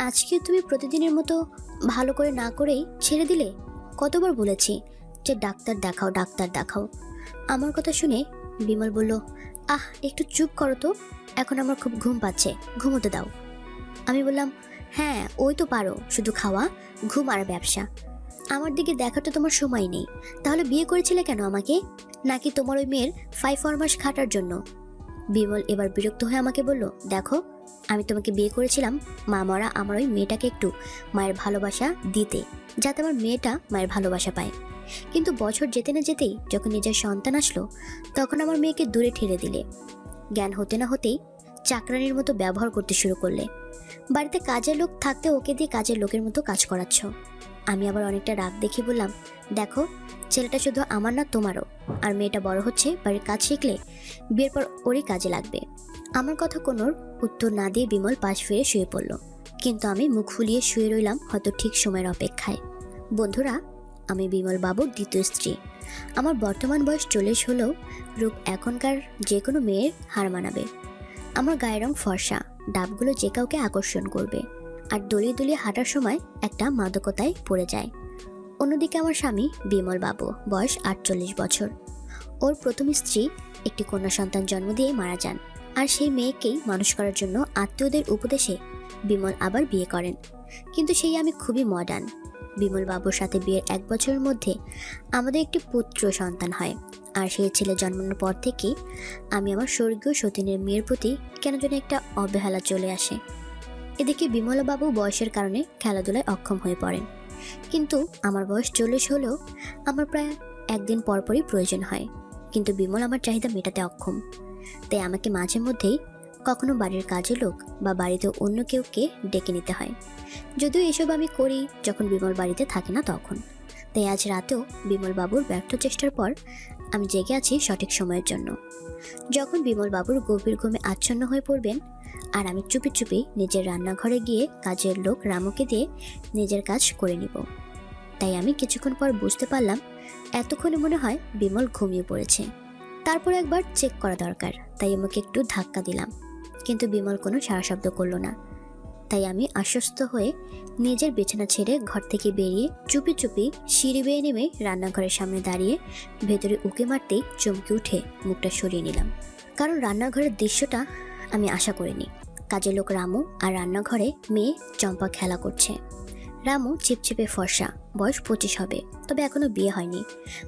আজকে তুমি প্রতিদিনের মতো ভালো করে না করেই ছেড়ে দিলে। কতবার বলেছি যে ডাক্তার দেখাও, ডাক্তার দেখাও। আমার কথা শুনে বিমল বলল, আহ একটু চুপ করো তো, এখন আমার খুব ঘুম পাচ্ছে, ঘুমোতে দাও। আমি বললাম, হ্যাঁ ওই তো পারো, শুধু খাওয়া, ঘুম আর ব্যবসা। আমার দিকে দেখার তো তোমার সময় নেই। তাহলে বিয়ে করেছিলে কেন আমাকে? নাকি তোমার ওই মেয়ের 5 মাস খাটার জন্য? বিমল এবার বিরক্ত হয়ে আমাকে বলল, দেখো আমি তোমাকে বিয়ে করেছিলাম মা মরা আমার ওই মেয়েটাকে একটু মায়ের ভালোবাসা দিতে, যাতে আমার মেয়েটা মায়ের ভালোবাসা পায়। কিন্তু বছর যেতে না যেতেই যখন নিজের সন্তান আসলো, তখন আমার মেয়েকে দূরে ঠেলে দিলে। জ্ঞান হতে না হতেই চাকরানির মতো ব্যবহার করতে শুরু করলে। বাড়িতে কাজের লোক থাকতে ওকে দিয়ে কাজের লোকের মতো কাজ করাচ্ছ। আমি আবার অনেকটা রাগ দেখে বললাম, দেখো ছেলেটা শুধু আমার না তোমারও, আর মেয়েটা বড় হচ্ছে, বাড়ির কাজ শিখলে বিয়ের পর ওরই কাজে লাগবে। আমার কথা কোনোর উত্তর না দিয়ে বিমল পাশ ফিরে শুয়ে পড়ল। কিন্তু আমি মুখ ফুলিয়ে শুয়ে রইলাম হয়তো ঠিক সময়ের অপেক্ষায়। বন্ধুরা, আমি বিমল বাবুর দ্বিতীয় স্ত্রী। আমার বর্তমান বয়স 40 হলেও রূপ এখনকার যে কোনো মেয়ের হার মানাবে। আমার গায়ের রং ফর্সা, ডাবগুলো যে কাউকে আকর্ষণ করবে, আর দলিয়ে দলিয়ে হাঁটার সময় একটা মাদকতায় পড়ে যায়। অন্যদিকে আমার স্বামী বিমল বাবু, বয়স 48 বছর। ওর প্রথম স্ত্রী একটি কন্যা সন্তান জন্ম দিয়ে মারা যান, আর সেই মেয়েকেই মানুষ করার জন্য আত্মীয়দের উপদেশে বিমল আবার বিয়ে করেন। কিন্তু সেই আমি খুবই মডার্ন। বিমল বাবুর সাথে বিয়ের 1 বছরের মধ্যে আমাদের একটি পুত্র সন্তান হয়। আর সেই ছেলে জন্মানোর পর থেকেই আমি আমার স্বর্গীয় সতীনের মেয়ের প্রতি কেন যেন একটা অবহেলা চলে আসে। এদিকে বিমলবাবু বয়সের কারণে খেলাধুলায় অক্ষম হয়ে পড়েন। কিন্তু আমার বয়স 40 হলেও আমার প্রায় একদিন পরপরই প্রয়োজন হয়। কিন্তু বিমল আমার চাহিদা মেটাতে অক্ষম। তাই আমাকে মাঝে মধ্যেই কখনো বাড়ির কাজের লোক বা বাড়িতে অন্য কেউকে ডেকে নিতে হয়। যদিও এসব আমি করি যখন বিমল বাড়িতে থাকে না তখন। তাই আজ রাতেও বিমল বাবুর ব্যর্থ চেষ্টার পর আমি জেগে আছি সঠিক সময়ের জন্য। যখন বিমল বাবুর গভীর ঘুমে আচ্ছন্ন হয়ে পড়বেন, আর আমি চুপি চুপি নিজের রান্নাঘরে গিয়ে কাজের লোক রামুকে দিয়ে নিজের কাজ করে নিব। তাই আমি কিছুক্ষণ পর বুঝতে পারলাম এতক্ষণে মনে হয় বিমল ঘুমিয়ে পড়েছে। তারপর একবার চেক করা দরকার, তাই আমাকে একটু ধাক্কা দিলাম। কিন্তু বিমল কোনো সাড়া শব্দ করলো না। তাই আমি আশ্বস্ত হয়ে নিজের বিছানা ছেড়ে ঘর থেকে বেরিয়ে চুপি চুপি সিঁড়ি বেয়ে নেমে রান্নাঘরের সামনে দাঁড়িয়ে ভেতরে উঁকি মারতেই চমকে উঠে মুখটা সরিয়ে নিলাম। কারণ রান্নাঘরের দৃশ্যটা আমি আশা করিনি। কাজের লোক রামু আর রান্নাঘরে মেয়ে চম্পা খেলা করছে। রামু চিপচিপে ফর্সা, বয়স 25 হবে, তবে এখনো বিয়ে হয়নি,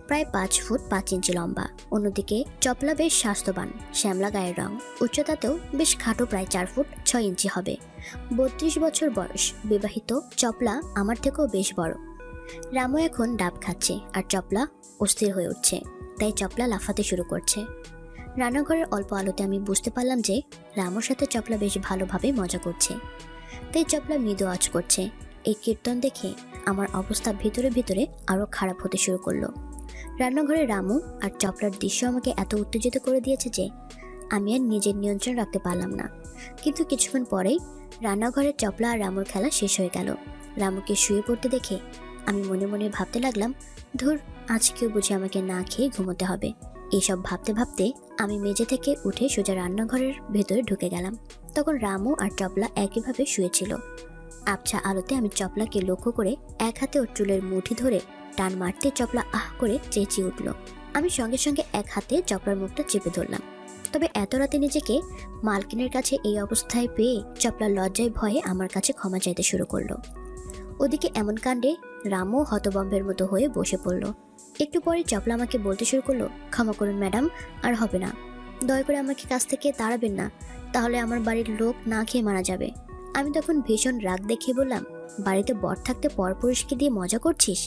প্রায় 5 ফুট 5 ইঞ্চি লম্বা। অন্যদিকে চপলা বেশ স্বাস্থ্যবান, শ্যামলা গায়ের রং, উচ্চতাতেও বেশ খাটো, প্রায় 4 ফুট 6 ইঞ্চি হবে। 32 বছর বয়স, বিবাহিত। চপলা আমার থেকেও বেশ বড়। রামু এখন ডাব খাচ্ছে আর চপলা অস্থির হয়ে উঠছে, তাই চপলা লাফাতে শুরু করছে। রান্নাঘরের অল্প আলোতে আমি বুঝতে পারলাম যে রামুর সাথে চপলা বেশ ভালোভাবে মজা করছে, তাই চপলা মৃদু আওয়াজ করছে। এই কীর্তন দেখে আমার অবস্থা ভিতরে ভিতরে আরও খারাপ হতে শুরু করলো। রান্নাঘরে রামু আর চপলার দৃশ্য আমাকে এত উত্তেজিত করে দিয়েছে যে আমি আর নিজের নিয়ন্ত্রণ রাখতে পারলাম না। কিন্তু কিছুক্ষণ পরেই রান্নাঘরের চপলা আর রামুর খেলা শেষ হয়ে গেল। রামুকে শুয়ে পড়তে দেখে আমি মনে মনে ভাবতে লাগলাম, ধুর, আজকেও বুঝি আমাকে না খেয়ে ঘুমোতে হবে। এইসব ভাবতে ভাবতে আমি মেঝে থেকে উঠে সোজা রান্নাঘরের ভেতরে ঢুকে গেলাম। তখন রামু আর চপলা একইভাবে শুয়েছিল। আবছা আলোতে আমি চপলাকে লক্ষ্য করে এক হাতে ওর চুলের মুঠি ধরে টান মারতে চপলা আহ করে চেঁচিয়ে উঠল। আমি সঙ্গে সঙ্গে এক হাতে চপলার মুখটা চেপে ধরলাম। তবে এত রাতে নিজেকে মালকিনের কাছে এই অবস্থায় পেয়ে চপলা লজ্জায় ভয়ে আমার কাছে ক্ষমা চাইতে শুরু করলো। ওদিকে এমন কাণ্ডে রামু হতবম্বের মতো হয়ে বসে পড়ল। একটু পরে চপলা আমাকে বলতে শুরু করলো, ক্ষমা করুন ম্যাডাম, আর হবে না, দয়া করে আমাকে কাছ থেকে তাড়াবেন না, তাহলে আমার বাড়ির লোক না খেয়ে মারা যাবে। আমি তখন ভীষণ রাগ দেখিয়ে বললাম, বাড়িতে বর থাকতে পরপুরুষকে দিয়ে মজা করছিস,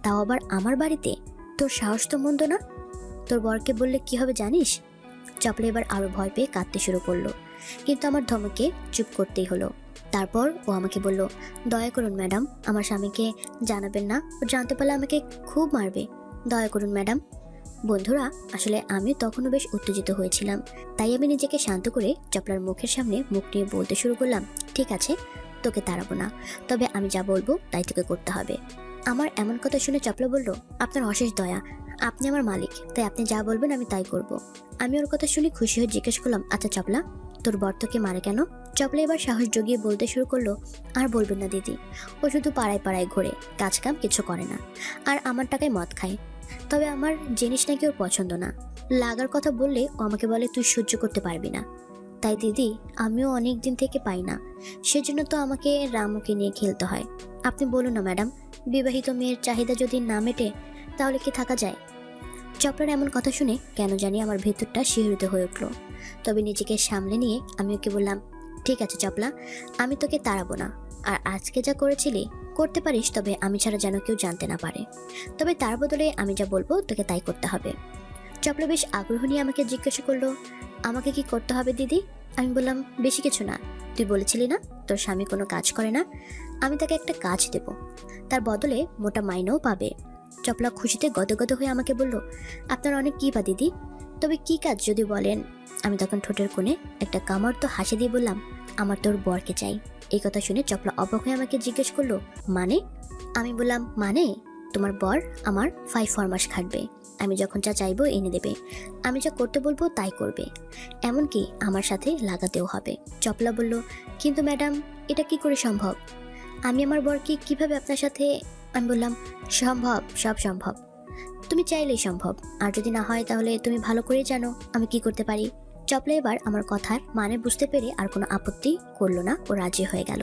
তাও আবার আমার বাড়িতে? তোর সাহস তো মন্দ না। তোর বরকে বললে কি হবে জানিস? চপলা এবার আরো ভয় পেয়ে কাঁদতে শুরু করলো, কিন্তু আমার ধমকে চুপ করতেই হলো। তারপর ও আমাকে বলল, দয়া করুন ম্যাডাম, আমার স্বামীকে জানাবেন না, ও জানতে পারলে আমাকে খুব মারবে, দয়া করুন ম্যাডাম। বন্ধুরা, আসলে আমি তখনও বেশ উত্তেজিত হয়েছিলাম, তাই আমি নিজেকে শান্ত করে চপলার মুখের সামনে মুখ নিয়ে বলতে শুরু করলাম, ঠিক আছে, তোকে তাড়াবো না, তবে আমি যা বলবো তাই তোকে করতে হবে। আমার এমন কথা শুনে চপলা বলল, আপনার অশেষ দয়া, আপনি আমার মালিক, তাই আপনি যা বলবেন আমি তাই করব। আমি ওর কথা শুনে খুশি হয়ে জিজ্ঞেস করলাম, আচ্ছা চপলা, তোর বর তোকে মারে কেন? চপলা এবার সাহস জগিয়ে বলতে শুরু করলো, আর বলবেন না দিদি, ও শুধু পাড়ায় পাড়ায় ঘোরে, কাজ কাম কিছু করে না, আর আমার টাকায় মদ খায়। তবে আমার জিনিস নাকি ওর পছন্দ না। লাগার কথা বললে ও আমাকে বলে তুই সহ্য করতে পারবি না। তাই দিদি, আমিও অনেক দিন থেকে পাই না, সেজন্য তো আমাকে রামুকে নিয়ে খেলতে হয়। আপনি বলুন না ম্যাডাম, বিবাহিত মেয়ের চাহিদা যদি না মেটে তাহলে কি থাকা যায়? চপলার এমন কথা শুনে কেন জানি আমার ভেতরটা শিহরিত হয়ে উঠল। তবে নিজেকে সামলে নিয়ে আমি ওকে বললাম, ঠিক আছে চপলা, আমি তোকে তাড়াবো না। আর আজকে যা করেছিলি করতে পারিস, তবে আমি ছাড়া যেন কেউ জানতে না পারে। তবে তার বদলে আমি যা বলবো তোকে তাই করতে হবে। চপলা বেশ আগ্রহ নিয়ে আমাকে জিজ্ঞাসা করলো, আমাকে কি করতে হবে দিদি? আমি বললাম, বেশি কিছু না। তুই বলেছিলি না তোর স্বামী কোনো কাজ করে না, আমি তাকে একটা কাজ দেব, তার বদলে মোটা মাইনেও পাবে। চপলা খুশিতে গদগদ হয়ে আমাকে বলল, আপনার অনেক কি বা দিদি, তবে কি কাজ যদি বলেন? আমি তখন ঠোঁটের কোণে একটা কামড় তো হাসি দিয়ে বললাম, আমার তোর বরকে চাই। এই কথা শুনে চপলা অবাক হয়ে আমাকে জিজ্ঞেস করলো, মানে? আমি বললাম, মানে তোমার বর আমার 5-4 মাস খাটবে, আমি যখন যা চাইবো এনে দেবে, আমি যা করতে বলবো তাই করবে, এমনকি আমার সাথে লাগাতেও হবে। চপলা বলল, কিন্তু ম্যাডাম এটা কি করে সম্ভব? আমি আমার বরকে কিভাবে আপনার সাথে? আমি বললাম, সম্ভব, সব সম্ভব, তুমি চাইলেই সম্ভব, আর যদি না হয় তাহলে তুমি ভালো করে জানো আমি কি করতে পারি। চপলা এবার আমার কথার মানে বুঝতে পেরে আর কোনো আপত্তি করলো না, ও রাজি হয়ে গেল।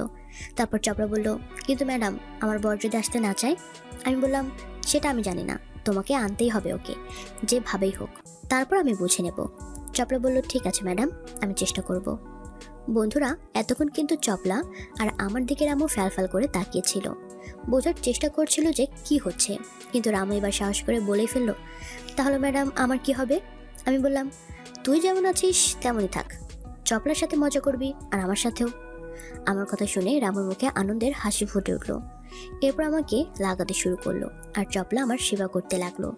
তারপর চপলা বলল, কিন্তু ম্যাডাম আমার বর যদি আসতে না চায়? আমি বললাম, সেটা আমি জানি না, তোমাকে আনতেই হবে ওকে, যেভাবেই হোক, তারপর আমি বুঝে নেব। চপলা বলল, ঠিক আছে ম্যাডাম, আমি চেষ্টা করব। বন্ধুরা, এতক্ষণ কিন্তু চপলা আর আমার দিকে রামু ফ্যালফ্যাল করে তাকিয়েছিল, বোঝার চেষ্টা করছিল যে কি হচ্ছে। কিন্তু রামু এবার সাহস করে বলেই ফেললো, তাহলে ম্যাডাম আমার কি হবে? আমি বললাম, তুই যেমন আছিস তেমনই থাক, চপলার সাথে মজা করবি আর আমার সাথেও। আমার কথা শুনে রামুর মুখে আনন্দের হাসি ফুটে উঠলো। এরপর আমাকে লাগাতে শুরু করলো আর চপলা আমার সেবা করতে লাগলো।